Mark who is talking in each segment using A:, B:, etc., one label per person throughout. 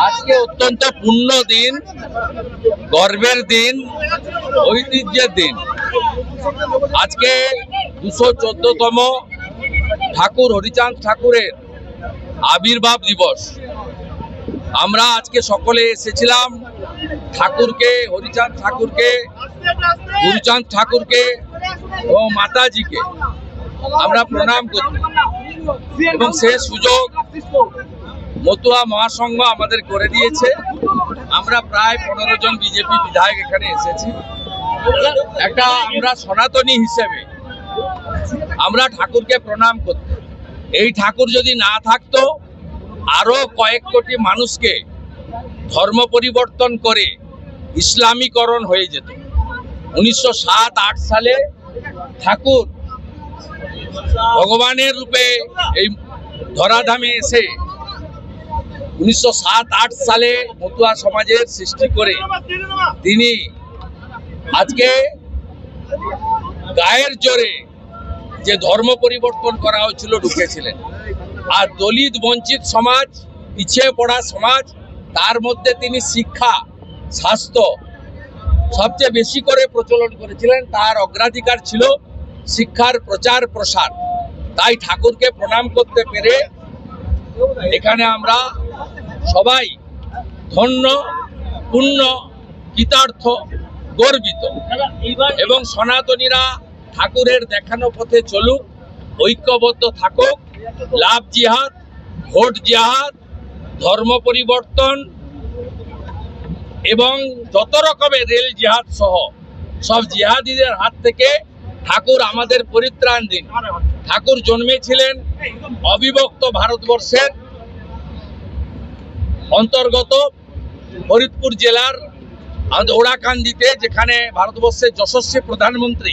A: আজকে অত্যন্ত পূর্ণ দিন, গর্বের দিন, ঐতিহ্যের দিন। আজকে 214তম ঠাকুর হরিচাঁদ ঠাকুরের আবির্ভাব দিবস। আমরা আজকে সকলে এসেছিলাম ঠাকুরকে, হরিচাঁদ ঠাকুরকে, গুরুচাঁদ ঠাকুরকে ও মাতাজিকে আমরা প্রণাম করতে, এবং সে সুযোগ মতুয়া মহাসংঘ আমাদের করে দিয়েছে। আমরা প্রায় 15 জন বিজেপি বিধায়ক এখানে এসেছি। আমরা সনাতনী হিসেবে আমরা ঠাকুরকে প্রণাম করতে। এই ঠাকুর যদি না থাকতো, আরো কয়েক কোটি মানুষকে ধর্ম পরিবর্তন করে ইসলামীকরণ হয়ে যেত। 1907-8 সালে ঠাকুর ভগবানের রূপে এই ধরাধামে এসে 1907-8 সালে মতুয়া সমাজের সৃষ্টি করে তিনি আজকে গায়ের জোরে যে ধর্ম পরিবর্তন করা হয়েছিল ঢুকেছিলেন। আর দলিত বঞ্চিত সমাজ, পিছিয়ে পড়া সমাজ, তার মধ্যে তিনি শিক্ষা, স্বাস্থ্য সবচেয়ে বেশি করে প্রচলন করেছিলেন। তার অগ্রাধিকার ছিল শিক্ষার প্রচার প্রসার। তাই ঠাকুরকে প্রণাম করতে পেরে এখানে আমরা সবাই ধন্য, পুণ্য, কৃতার্থ, গর্বিত। এবং সনাতনীরা ঠাকুরের দেখানো পথে চলুক, ঐক্যবদ্ধ থাকুক। লাভ জিহাদ, ভোট জিহাদ, ধর্ম পরিবর্তন এবং যত রকমের রেল জিহাদ সহ সব জিহাদিদের হাত থেকে ঠাকুর আমাদের পরিত্রাণ দিন। ঠাকুর জন্মেছিলেন অবিভক্ত ভারতবর্ষের অন্তর্গত ফরিদপুর জেলার ওড়াকান্দিতে, যেখানে ভারতবর্ষের যশস্বী প্রধানমন্ত্রী,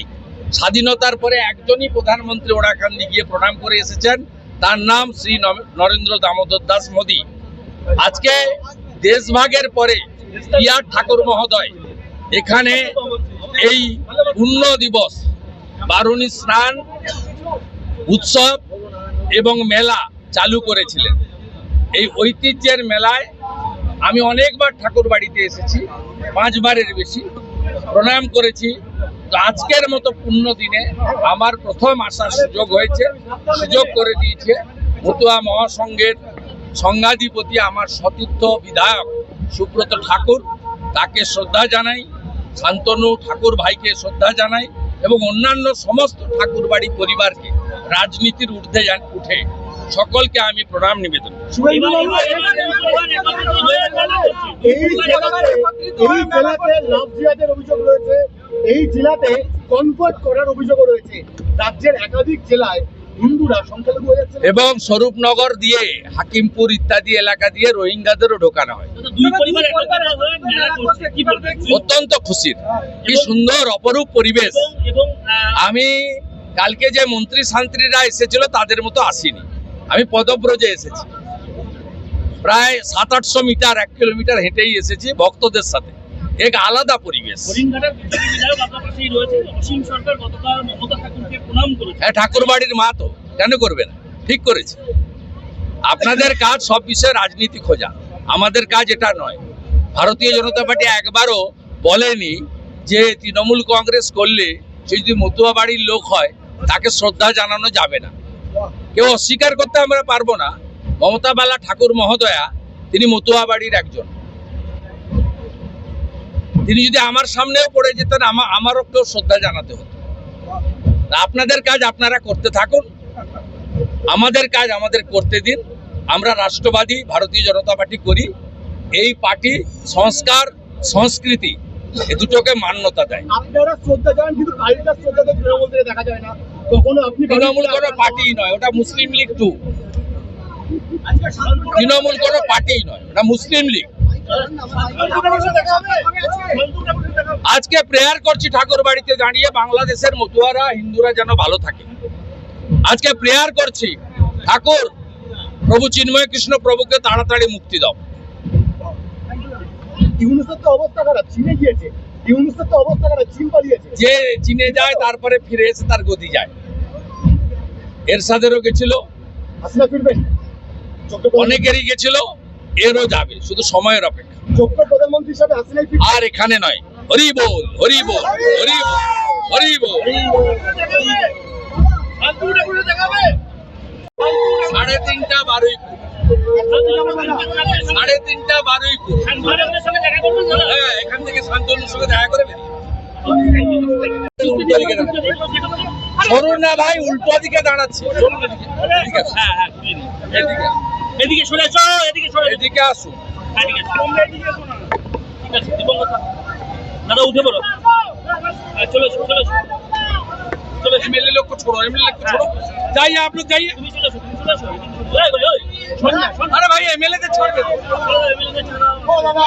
A: স্বাধীনতার পরে একজনই প্রধানমন্ত্রী ওড়াকান্দি গিয়ে প্রণাম করে এসেছেন, তার নাম শ্রী নরেন্দ্র দামোদর দাস মোদী। আজকে দেশভাগের পরে ঠাকুর মহোদয় এখানে এই পূর্ণ দিবস, বারুণী স্নান উৎসব এবং মেলা চালু করেছিলেন। এই ঐতিহ্যের মেলায় আমি অনেকবার ঠাকুর বাড়িতে এসেছি, 5 বারের বেশি প্রণাম করেছি। তো আজকের মতো পূর্ণ দিনে আমার প্রথম আসার সুযোগ হয়েছে, সুযোগ করে দিয়েছে মতুয়া মহাসংঘের সংঘাধিপতি আমার সতীর্থ বিধায়ক সুব্রত ঠাকুর। তাকে শ্রদ্ধা জানাই, শান্তনু ঠাকুর ভাইকে শ্রদ্ধা জানাই, এবং অন্যান্য সমস্ত ঠাকুর বাড়ি পরিবারকে, রাজনীতির ঊর্ধ্বে উঠে সকলকে আমি প্রণাম নিবেদন করছি।
B: এই জেলাতে কনভার্ট করার অভিযোগ রয়েছে। রাজ্যের একাধিক জেলায় হিন্দুরা সংখ্যালঘু হয়ে যাচ্ছে, এবং
A: স্বরূপনগর দিয়ে, হাকিমপুর ইত্যাদি এলাকা দিয়ে রোহিঙ্গাদেরও ঢোকানো হয়। অত্যন্ত খুশির, কি সুন্দর অপরূপ পরিবেশ। আমি কালকে যে মন্ত্রী শান্ত্রীরা এসেছিল তাদের মতো আসিনি, আমি পদব্রজে এসেছি। প্রায় 700-800 মিটার, 1 কিলোমিটার হেঁটেই এসেছি ভক্তদের সাথে। এক আলাদা পরিবেশ। ঠাকুর বাড়ির মা তো কেন করবে না, ঠিক করেছে। আপনাদের কাজ সব বিষয়ে রাজনীতি খোঁজা, আমাদের কাজ এটা নয়। ভারতীয় জনতা পার্টি একবারও বলেনি যে তৃণমূল কংগ্রেস করলে সে যদি মতুয়া বাড়ির লোক হয় তাকে শ্রদ্ধা জানানো যাবে না। কেউ অস্বীকার করতে আমরা পারবো না। মমতা বালা ঠাকুর মহোদয়া তিনি মতুয়া বাড়ির একজন। তিনি যদি আমার সামনেও পড়ে যেতেন, আমারও কেউ শ্রদ্ধা জানাতে হতো। আপনাদের কাজ আপনারা করতে থাকুন, আমাদের কাজ আমাদের করতে দিন। আমরা রাষ্ট্রবাদী ভারতীয় জনতা পার্টি করি। এই পার্টি সংস্কার, সংস্কৃতি এ দুটোকে মান্যতা দেয়।
B: আপনারা শ্রদ্ধা জানান, কিন্তু কালকার শ্রদ্ধা তো তৃণমূল থেকে দেখা যায় না। কখনো আপনি
A: তৃণমূল কোনো পার্টি নয়, ওটা মুসলিম লীগ 2। তৃণমূল কোনো পার্টি নয়, ওটা মুসলিম লীগ। আজকে প্রেয়ার করছি ঠাকুর বাড়িতে দাঁড়িয়ে, বাংলাদেশের মতুয়ারা, হিন্দুরা যেন ভালো থাকে। আজকে প্রেয়ার করছি, ঠাকুর প্রভু চিন্ময় কৃষ্ণ প্রভুকে তাড়াতাড়ি মুক্তি দাও।
B: অবস্থা খারাপ, ছিনে গিয়েছে। ইউনুসের তো অবস্থা খারাপ, চীন পালিয়েছে।
A: যে চীনে যায় তারপরে ফিরে এসে তার গতি যায়। এরশাদেরও গেছিল,
B: হাসিনা ফিরবেন,
A: অনেকেরই গেছিল, এরও যাবে, শুধু সময়ের অপেক্ষা।
B: যোগ্য প্রধানমন্ত্রী হিসাবে হাসিনাই ফিরবেন।
A: আর এখানে নয়। হরি বল, হরি বল, হরি বল, হরি বল। 3:30 বারুইপুর, 3:30 বারুইপুর। হ্যাঁ, এখান থেকে শান্তনুর সঙ্গে দেখা করে বেরিয়ে। উল্টো দিকে দাঁড়াচ্ছে। সরুন না ভাই, উল্টো দিকে দাঁড়াচ্ছে। চলুন এদিকে। এদিকে আসুন। এদিকে।
C: এদিকে সরে আসো, এদিকে সরে
A: এদিকে আসুন।
C: এদিকে তোমরা এদিকে এসো না। ঠিক আছে, দিবঙ্গত দাদা উঠে পড়ো। চলে এসো, চলে এসো, চলে এসো।
A: एमएलए लोग को छोड़ो, एमएलए लोग को छोड़ो। जाइए आप लोग, जाइए।
C: তুমি চলে এসো, তুমি চলে এসো। ওই ওই ওই শোন না, শোন।
A: अरे भाई एमएलए से छोड़ दे।
C: এমএলএ ছাড়াও।
B: ও দাদা